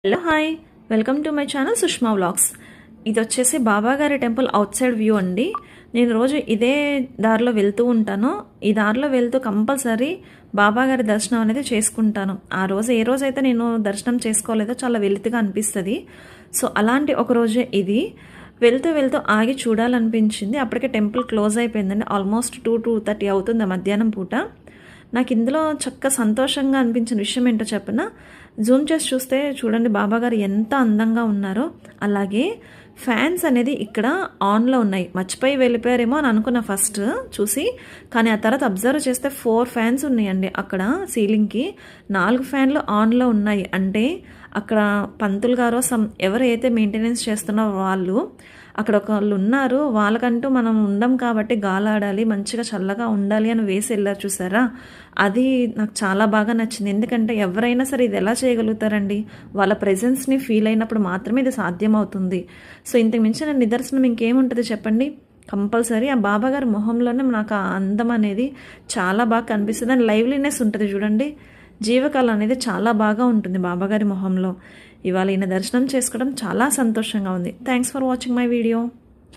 Hello hi welcome to my channel Sushma vlogs. ఇది వచ్చేసి బాబాగారి టెంపుల్ అవుట్ సైడ్ వ్యూ అండి. నేను రోజు ఇదే దారిలో వెళ్తూ ఉంటాను. ఈ దారిలో వెళ్తూ కంపల్సరీ బాబాగారి దర్శనం అనేది చేసుకుంటాను. ఆ రోజు ఏ రోజైతే నేను దర్శనం చేసుకోలేదో చాలా వెలితిగా అనిపిస్తుంది. సో అలాంటి ఒక రోజే ఇది. వెళ్తూ వెళ్తూ ఆగి చూడాలనిపించింది. అప్పటికే టెంపుల్ క్లోజ్ అయిపోయిందండి. ఆల్మోస్ట్ 2-2:30 అవుతుంది మధ్యాహ్నం పూట. నాకు ఇందులో చక్కగా సంతోషంగా అనిపించిన విషయం ఏంటో చెప్పనా, జూమ్ చేసి చూస్తే చూడండి బాబాగారు ఎంత అందంగా ఉన్నారో. అలాగే ఫ్యాన్స్ అనేది ఇక్కడ ఆన్లో ఉన్నాయి. మర్చిపోయి వెళ్ళిపోయారేమో అని అనుకున్న ఫస్ట్ చూసి, కానీ ఆ తర్వాత అబ్జర్వ్ చేస్తే 4 ఫ్యాన్స్ ఉన్నాయండి. అక్కడ సీలింగ్కి 4 ఫ్యాన్లు ఆన్లో ఉన్నాయి. అంటే అక్కడ పంతులు గారో ఎవరైతే మెయింటెనెన్స్ చేస్తున్నారో వాళ్ళు అక్కడ ఒకళ్ళు ఉన్నారు. వాళ్ళకంటూ మనం ఉండం కాబట్టి గాలాడాలి, మంచిగా చల్లగా ఉండాలి అని వేసి వెళ్ళారు చూసారా. అది నాకు చాలా బాగా నచ్చింది. ఎందుకంటే ఎవరైనా సరే ఇది ఎలా చేయగలుగుతారండి, వాళ్ళ ప్రెజెన్స్ని ఫీల్ అయినప్పుడు మాత్రమే ఇది సాధ్యమవుతుంది. సో ఇంతకు మించిన నిదర్శనం ఇంకేముంటుంది చెప్పండి. కంపల్సరీ ఆ బాబాగారి మొహంలోనే నాకు ఆ అందం అనేది చాలా బాగా కనిపిస్తుంది. అండ్ లైవ్లీనెస్ ఉంటుంది చూడండి, జీవకళ అనేది చాలా బాగా ఉంటుంది బాబాగారి మొహంలో. ఇవాళ ఈయన దర్శనం చేసుకోవడం చాలా సంతోషంగా ఉంది. Thanks for watching my video.